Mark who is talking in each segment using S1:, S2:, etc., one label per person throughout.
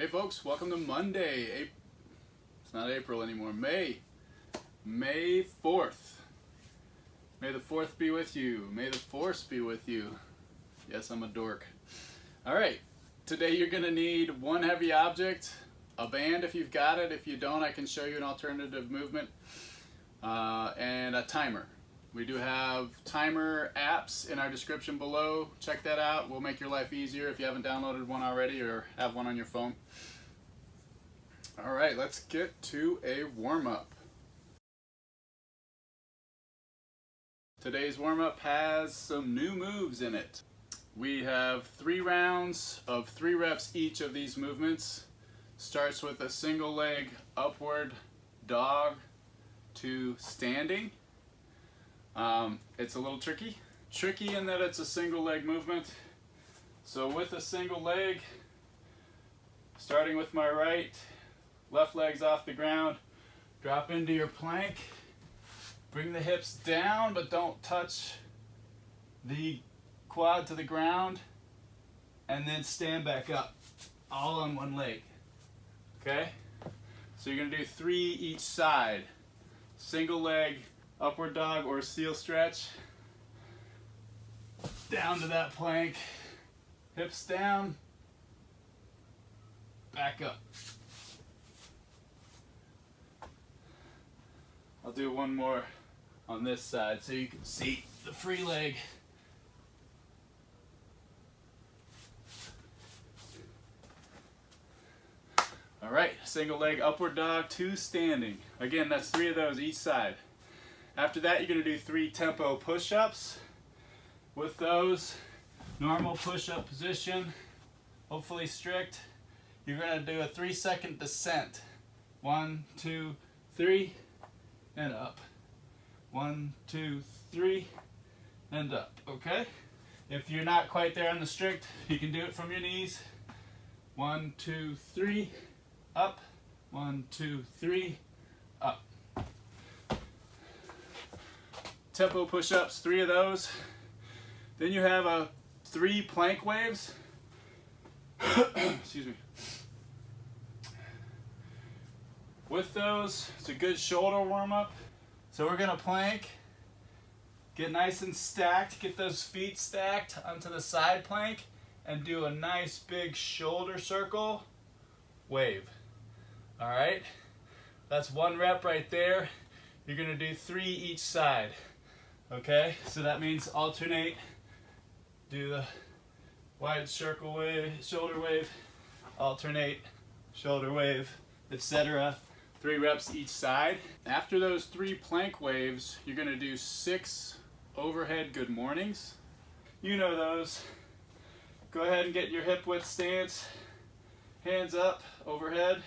S1: Hey folks, welcome to Monday. It's not April anymore. May 4th. May the 4th be with you. May the force be with you. Yes, I'm a dork. All right, today you're gonna need one heavy object, a band if you've got it. If you don't, I can show you an alternative movement, and a timer. We do have timer apps in our description below. Check that out. We'll make your life easier if you haven't downloaded one already or have one on your phone. All right, let's get to a warm-up. Today's warm-up has some new moves in it. We have 3 rounds of 3 reps each of these movements. Starts with a single leg upward dog to standing. It's a little tricky in that it's a single leg movement. So with a single leg, starting with my right, left leg's off the ground, drop into your plank, bring the hips down but don't touch the quad to the ground, and then stand back up, all on one leg. Okay? So you're gonna do 3 each side. Single leg, upward dog or seal stretch, down to that plank, hips down, back up. I'll do one more on this side so you can see the free leg. All right, single leg upward dog to standing. Again, that's 3 of those each side. After that, you're gonna do 3 tempo push-ups. With those, normal push-up position, hopefully strict. You're gonna do a 3-second descent. 1, 2, 3, and up. 1, 2, 3, and up, okay? If you're not quite there on the strict, you can do it from your knees. 1, 2, 3, up. 1, 2, 3, up. Tempo push-ups, 3 of those. Then you have 3 plank waves. Excuse me. With those, it's a good shoulder warm-up. So we're gonna plank, get nice and stacked, get those feet stacked onto the side plank, and do a nice big shoulder circle wave. All right, that's 1 rep right there. You're gonna do 3 each side. Okay, so that means alternate, do the wide circle wave, shoulder wave, alternate, shoulder wave, etc. 3 reps each side. After those 3 plank waves, you're gonna do 6 overhead good mornings. You know those. Go ahead and get your hip width stance, hands up, overhead,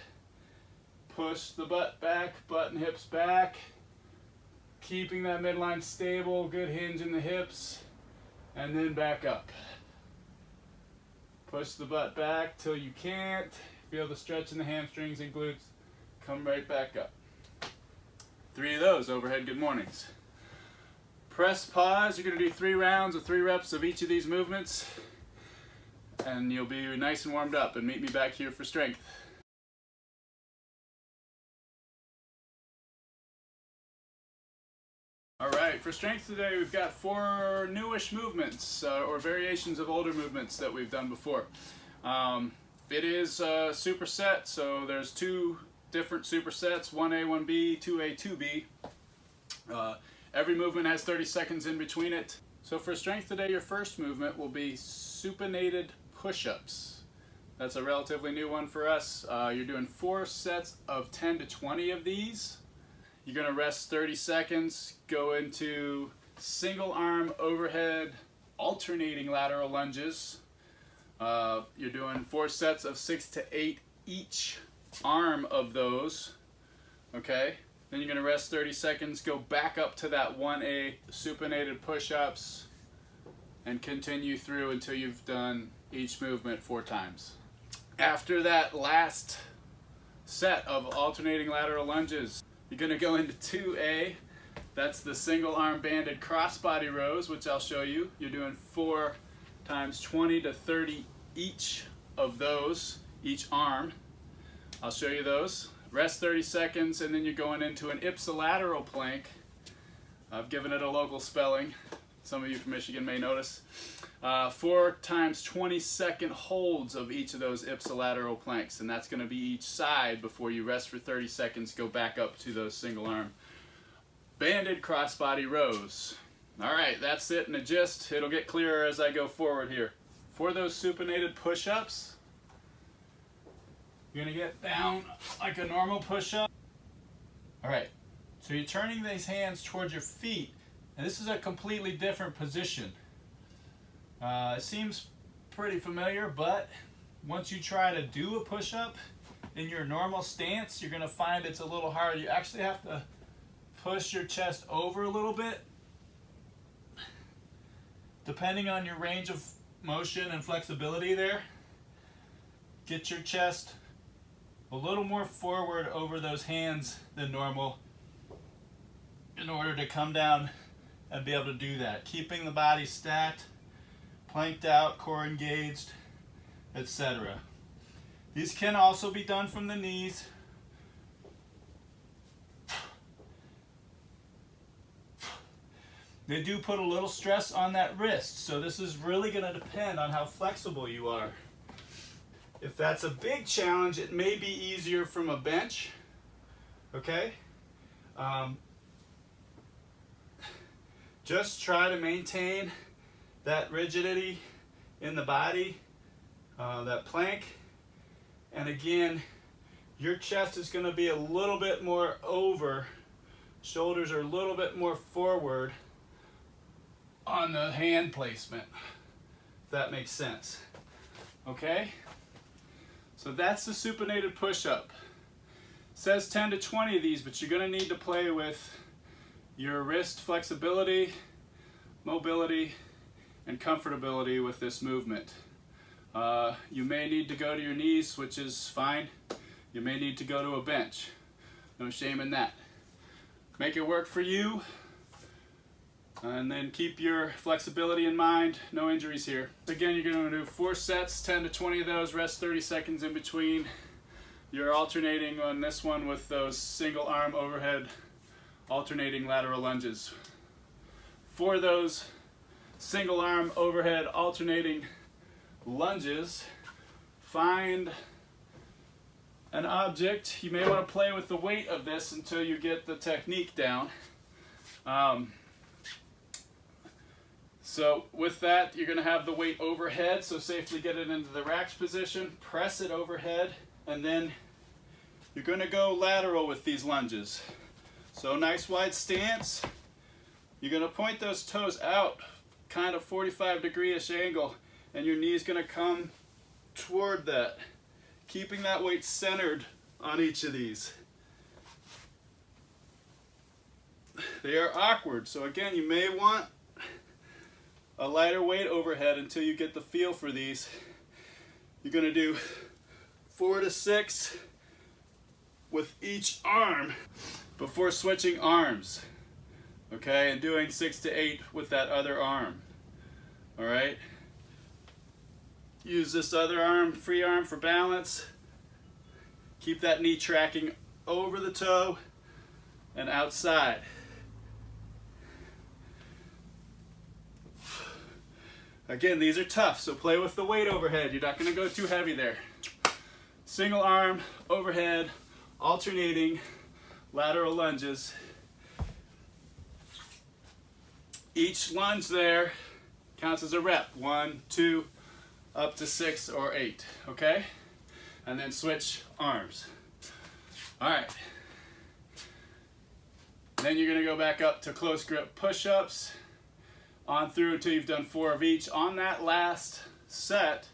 S1: push the butt back, butt and hips back, keeping that midline stable, good hinge in the hips, and then back up. Push the butt back till you can't. Feel the stretch in the hamstrings and glutes. Come right back up. 3 of those overhead good mornings. Press pause. You're gonna do 3 rounds of 3 reps of each of these movements, and you'll be nice and warmed up, and meet me back here for strength. All right, for strength today, we've got 4 newish movements or variations of older movements that we've done before. It is a superset, so there's 2 different supersets, 1A, 1B, 2A, 2B. Every movement has 30 seconds in between it. So for strength today, your first movement will be supinated push-ups. That's a relatively new one for us. You're doing 4 sets of 10 to 20 of these. You're gonna rest 30 seconds, go into single arm overhead alternating lateral lunges. You're doing 4 sets of 6 to 8 each arm of those, okay? Then you're gonna rest 30 seconds, go back up to that 1A supinated push-ups, and continue through until you've done each movement 4 times. After that last set of alternating lateral lunges, you're gonna go into 2A. That's the single arm banded crossbody rows, which I'll show you. You're doing 4 times 20 to 30 each of those, each arm. I'll show you those. Rest 30 seconds, and then you're going into an Ipsilateral Plank. I've given it a local spelling. Some of you from Michigan may notice. 4 times 20-second holds of each of those Ipsilateral planks, and that's going to be each side before you rest for 30 seconds, go back up to those single arm banded crossbody rows. Alright, that's it in a gist. It'll get clearer as I go forward here. For those supinated push-ups, you're going to get down like a normal push-up. Alright, so you're turning these hands towards your feet, and this is a completely different position. It seems pretty familiar, but once you try to do a push-up in your normal stance, you're going to find it's a little hard. You actually have to push your chest over a little bit. Depending on your range of motion and flexibility there, get your chest a little more forward over those hands than normal in order to come down and be able to do that. Keeping the body stacked, planked out, core engaged, etc. These can also be done from the knees. They do put a little stress on that wrist, so this is really going to depend on how flexible you are. If that's a big challenge, it may be easier from a bench, okay? Just try to maintain that rigidity in the body, that plank, and again, your chest is going to be a little bit more over, shoulders are a little bit more forward on the hand placement, if that makes sense. Okay? So that's the supinated push-up. It says 10 to 20 of these, but you're going to need to play with your wrist flexibility, mobility, and comfortability with this movement. You may need to go to your knees, which is fine. You may need to go to a bench. No shame in that. Make it work for you. And then keep your flexibility in mind, no injuries here. Again, you're going to do 4 sets, 10 to 20 of those, rest 30 seconds in between. You're alternating on this one with those single arm overhead alternating lateral lunges. For those single arm overhead alternating lunges, find an object. You may want to play with the weight of this until you get the technique down. So with that, you're going to have the weight overhead, so safely get it into the racked position, press it overhead, and then you're going to go lateral with these lunges. So nice wide stance. You're going to point those toes out, kind of 45-degree-ish angle, and your knee's going to come toward that, keeping that weight centered on each of these. They are awkward, so again, you may want a lighter weight overhead until you get the feel for these. You're going to do 4 to 6 with each arm before switching arms, okay, and doing 6 to 8 with that other arm. All right, use this other arm, free arm, for balance. Keep that knee tracking over the toe and outside. Again, these are tough, so play with the weight overhead. You're not going to go too heavy there. Single arm, overhead, alternating, lateral lunges. Each lunge there counts as a rep. 1, 2, up to 6 or 8, okay? And then switch arms. All right. Then you're going to go back up to close grip push-ups, on through until you've done 4 of each. On that last set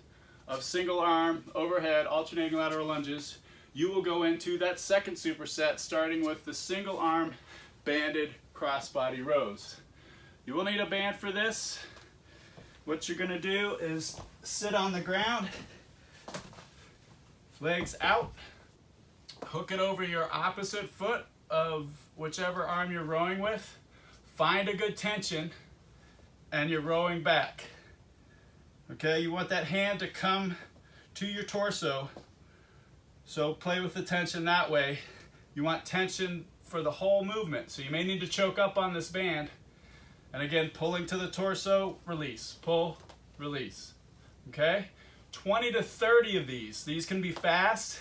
S1: of single arm, overhead, alternating lateral lunges, you will go into that second superset, starting with the single arm banded crossbody rows. You will need a band for this. What you're going to do is sit on the ground, legs out, hook it over your opposite foot of whichever arm you're rowing with, find a good tension, and you're rowing back. Okay, you want that hand to come to your torso So play with the tension that way. You want tension for the whole movement. So you may need to choke up on this band. And again, pulling to the torso, release, pull, release. Okay? 20 to 30 of these. These can be fast.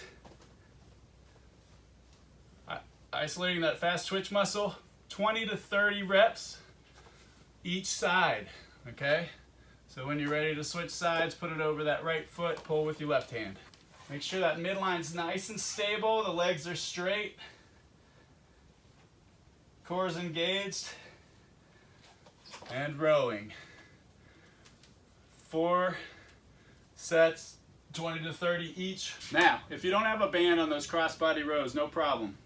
S1: Isolating that fast twitch muscle. 20 to 30 reps each side. Okay? So when you're ready to switch sides, put it over that right foot, pull with your left hand. Make sure that midline's nice and stable, the legs are straight, core's engaged, and rowing. 4 sets, 20 to 30 each. Now, if you don't have a band on those crossbody rows, no problem.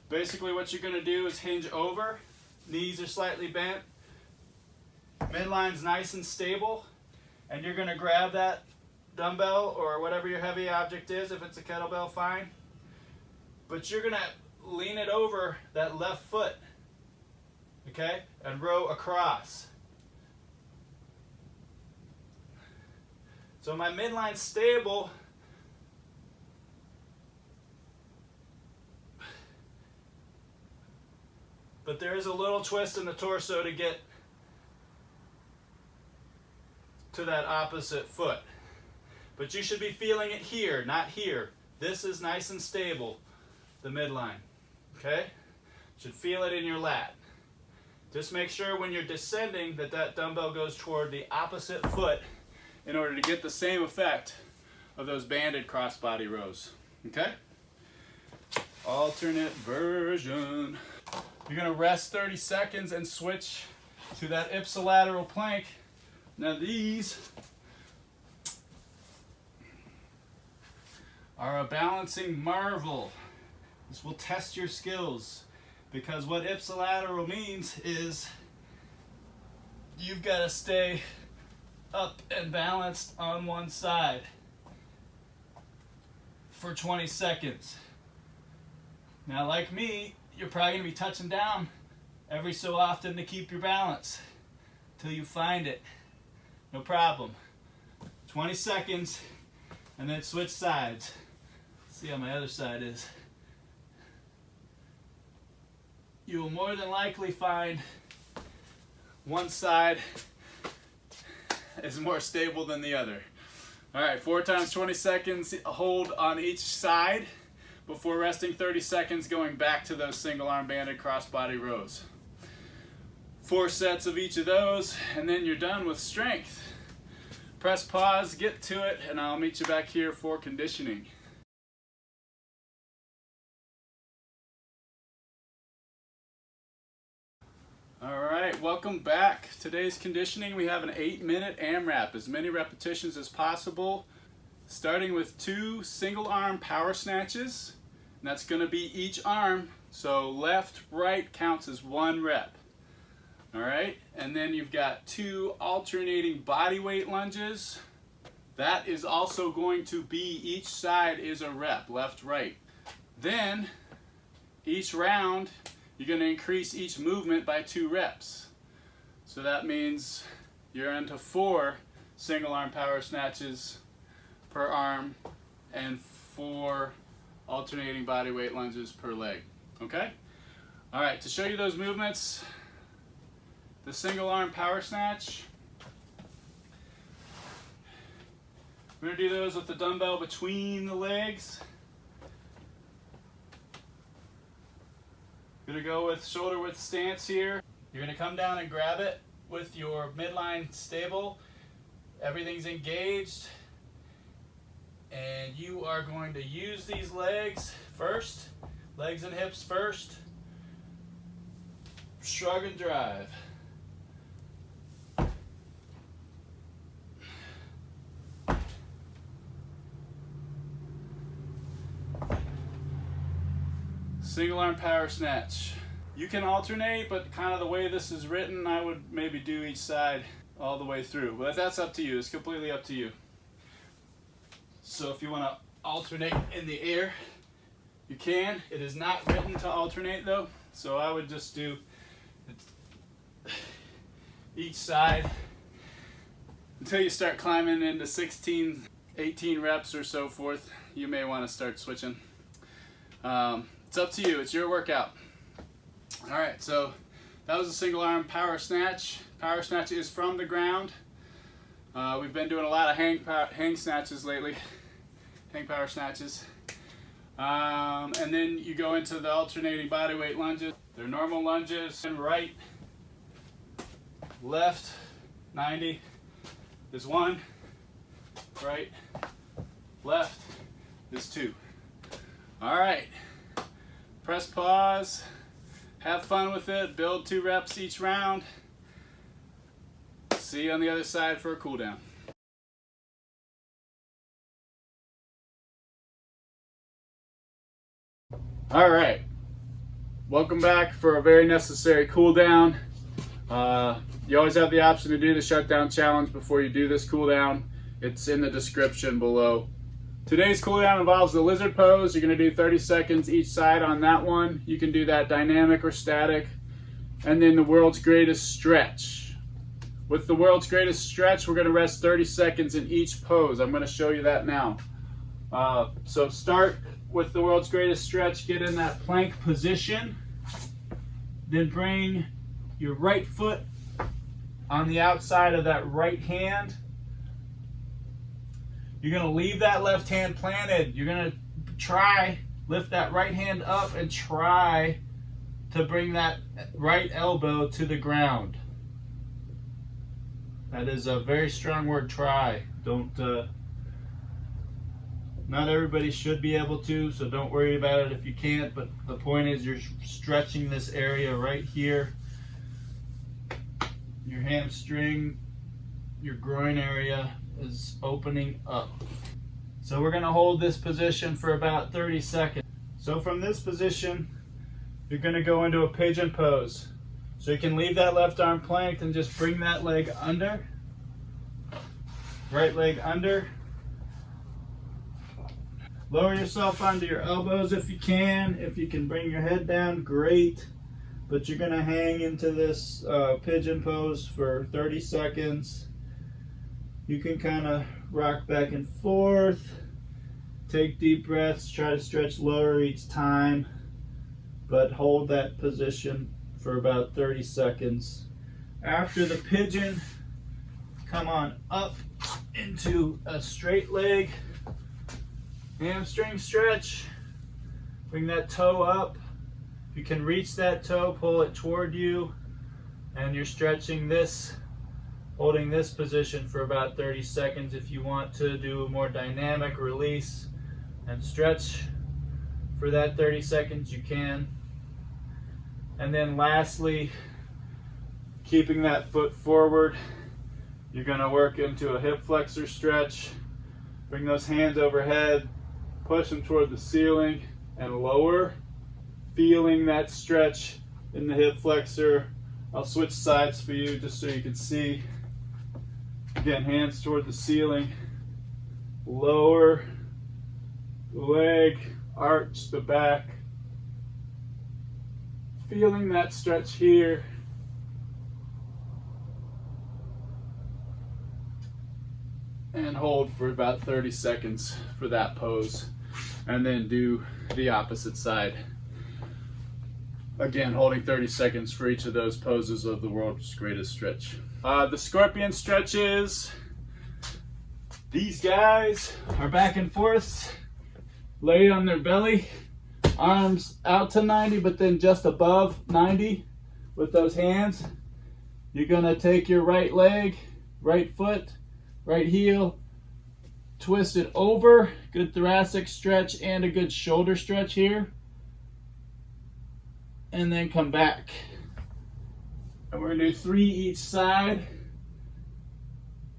S1: Basically what you're going to do is hinge over, knees are slightly bent, midline's nice and stable, and you're going to grab that dumbbell or whatever your heavy object is. If it's a kettlebell, fine. But you're going to lean it over that left foot, okay, and row across. So my midline's stable. But there is a little twist in the torso to get to that opposite foot. But you should be feeling it here, not here. This is nice and stable, the midline. Okay? Should feel it in your lat. Just make sure when you're descending that that dumbbell goes toward the opposite foot in order to get the same effect of those banded crossbody rows. Okay? Alternate version. You're going to rest 30 seconds and switch to that Ipsilateral Plank. Now these are a balancing marvel. This will test your skills, because what ipsilateral means is you've got to stay up and balanced on one side for 20 seconds. Now like me, you're probably going to be touching down every so often to keep your balance till you find it. No problem. 20 seconds and then switch sides. See how my other side is. You will more than likely find one side is more stable than the other. All right, 4 times 20 seconds, hold on each side before resting 30 seconds, going back to those single arm banded crossbody rows. 4 sets of each of those, and then you're done with strength. Press pause, get to it, and I'll meet you back here for conditioning. All right, welcome back. Today's conditioning, we have an 8-minute AMRAP, as many repetitions as possible, starting with 2 single arm power snatches. And that's going to be each arm, so left, right counts as 1 rep. All right, and then you've got 2 alternating body weight lunges. That is also going to be, each side is a rep, left, right. Then each round, you're going to increase each movement by 2 reps. So that means you're into 4 single arm power snatches per arm and 4 alternating body weight lunges per leg. Okay? All right, to show you those movements, the single arm power snatch, we're going to do those with the dumbbell between the legs. You're going to go with shoulder width stance here. You're going to come down and grab it with your midline stable. Everything's engaged. And you are going to use these legs first. Legs and hips first. Shrug and drive. Single arm power snatch. You can alternate, but kind of the way this is written, I would maybe do each side all the way through. But that's up to you. It's completely up to you. So if you want to alternate in the air, you can. It is not written to alternate though. So I would just do each side until you start climbing into 16, 18 reps or so forth. you may want to start switching. It's up to you. It's your workout. All right, so that was a single arm power snatch. Power snatch is from the ground. We've been doing a lot of hang snatches lately, hang power snatches. And then you go into the alternating bodyweight lunges. They're normal lunges. And right, left, 90 is 1. Right, left is 2. All right, press pause. Have fun with it. Build 2 reps each round. See you on the other side for a cool down. All right, welcome back for a very necessary cool down. You always have the option to do the shutdown challenge before you do this cool down. It's in the description below. Today's cool down involves the lizard pose. You're going to do 30 seconds each side on that one. You can do that dynamic or static. And then the world's greatest stretch. With the world's greatest stretch, we're going to rest 30 seconds in each pose. I'm going to show you that now. So start with the world's greatest stretch. Get in that plank position. Then bring your right foot on the outside of that right hand. You're going to leave that left hand planted. You're going to lift that right hand up and try to bring that right elbow to the ground. That is a very strong word, try. Not everybody should be able to, so don't worry about it if you can't, but the point is you're stretching this area right here. Your hamstring, your groin area is opening up. So we're going to hold this position for about 30 seconds. So from this position, you're going to go into a pigeon pose. So you can leave that left arm planked and just bring that leg under. Right leg under. Lower yourself onto your elbows if you can. If you can bring your head down, great. But you're going to hang into this pigeon pose for 30 seconds. You can kind of rock back and forth. Take deep breaths. Try to stretch lower each time. But hold that position for about 30 seconds. After the pigeon, come on up into a straight leg. Hamstring stretch. Bring that toe up. If you can reach that toe, pull it toward you. And you're stretching this, holding this position for about 30 seconds. If you want to do a more dynamic release and stretch for that 30 seconds, you can. And then lastly, keeping that foot forward, you're going to work into a hip flexor stretch. Bring those hands overhead, push them toward the ceiling and lower, feeling that stretch in the hip flexor. I'll switch sides for you just so you can see. Again, hands toward the ceiling, lower the leg, arch the back, feeling that stretch here. And hold for about 30 seconds for that pose. And then do the opposite side. Again, holding 30 seconds for each of those poses of the world's greatest stretch. The scorpion stretches. These guys are back and forth, laid on their belly, arms out to 90, but then just above 90 with those hands. You're gonna take your right leg, right foot, right heel, twist it over, good thoracic stretch and a good shoulder stretch here. And then come back. And we're gonna do 3 each side.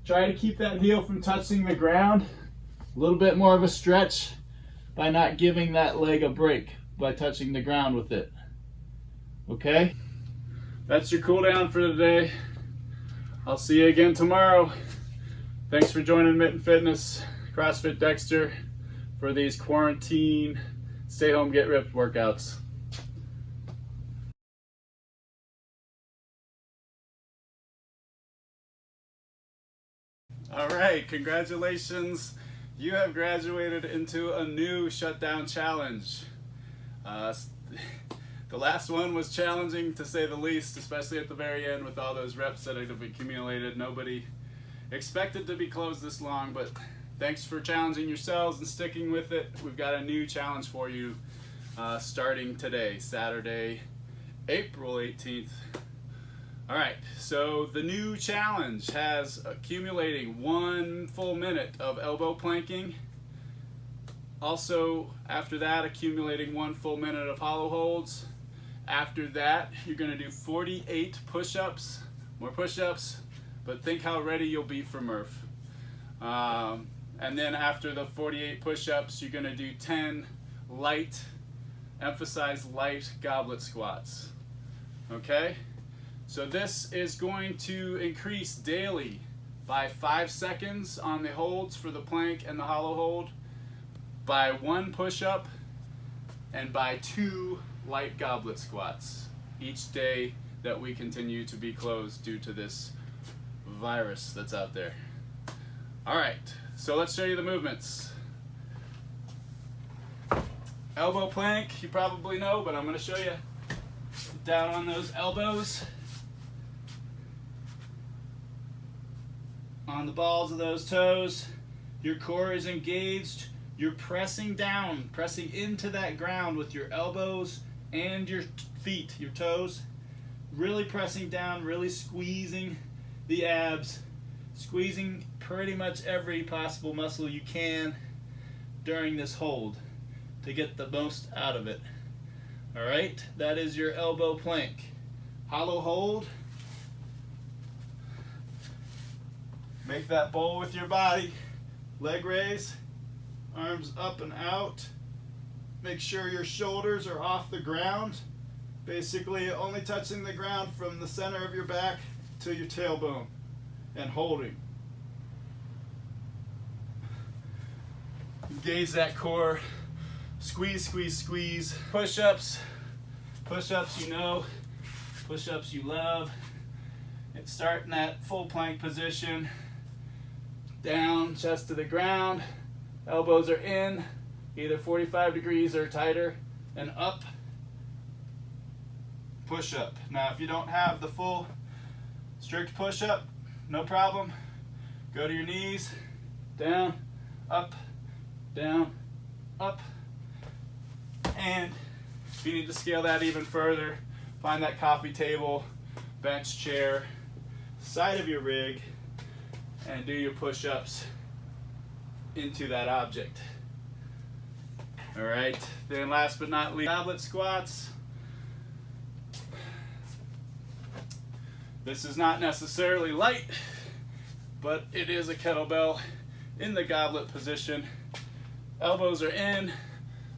S1: Try to keep that heel from touching the ground. A little bit more of a stretch by not giving that leg a break by touching the ground with it. Okay? That's your cool down for today. I'll see you again tomorrow. Thanks for joining Mitten Fitness, CrossFit Dexter, for these quarantine, stay home, get ripped workouts. All right, congratulations. you have graduated into a new shutdown challenge. The last one was challenging to say the least, especially at the very end with all those reps that have accumulated. Nobody expected to be closed this long, but thanks for challenging yourselves and sticking with it. We've got a new challenge for you starting today, Saturday, April 18th. All right, so the new challenge has accumulating 1 full minute of elbow planking. Also, after that, accumulating 1 full minute of hollow holds. After that, you're gonna do 48 push-ups, more push-ups, but think how ready you'll be for Murph. And then after the 48 push-ups, you're gonna do 10 light, emphasize light goblet squats, okay? So this is going to increase daily by 5 seconds on the holds for the plank and the hollow hold, by 1 push-up, and by 2 light goblet squats each day that we continue to be closed due to this virus that's out there. All right, so let's show you the movements. Elbow plank, you probably know, but I'm going to show you. Down on those elbows, on the balls of those toes, your core is engaged. You're pressing down, pressing into that ground with your elbows and your feet, your toes. Really pressing down, really squeezing the abs, squeezing pretty much every possible muscle you can during this hold to get the most out of it. All right, that is your elbow plank. Hollow hold. Make that bowl with your body. Leg raise, arms up and out. Make sure your shoulders are off the ground. Basically only touching the ground from the center of your back to your tailbone and holding. Engage that core. Squeeze, squeeze, squeeze. Push-ups. Push-ups you know. Push-ups you love. And start in that full plank position. Down, chest to the ground. Elbows are in, either 45 degrees or tighter, and up. Push-up. Now, if you don't have the full strict push-up, no problem. Go to your knees, down, up, and if you need to scale that even further, find that coffee table, bench chair, side of your rig, and do your push-ups into that object. All right, then last but not least, goblet squats. This is not necessarily light, but it is a kettlebell in the goblet position. Elbows are in,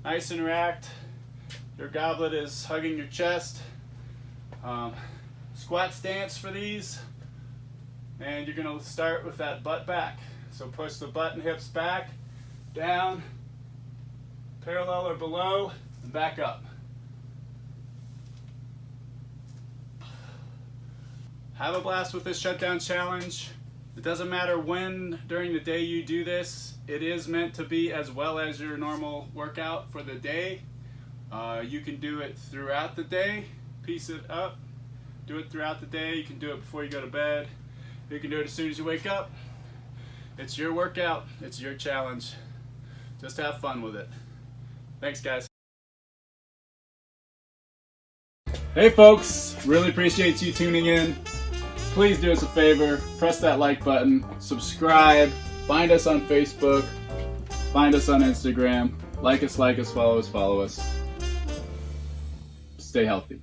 S1: nice and racked. Your goblet is hugging your chest. Squat stance for these. And you're going to start with that butt back. So push the butt and hips back, down, parallel or below, and back up. Have a blast with this shutdown challenge. It doesn't matter when during the day you do this. It is meant to be as well as your normal workout for the day. You can do it throughout the day, piece it up, do it throughout the day. You can do it before you go to bed. You can do it as soon as you wake up. It's your workout, it's your challenge. Just have fun with it. Thanks, guys. Hey folks, really appreciate you tuning in. Please do us a favor, press that like button, subscribe, find us on Facebook, find us on Instagram, like us, follow us. Stay healthy.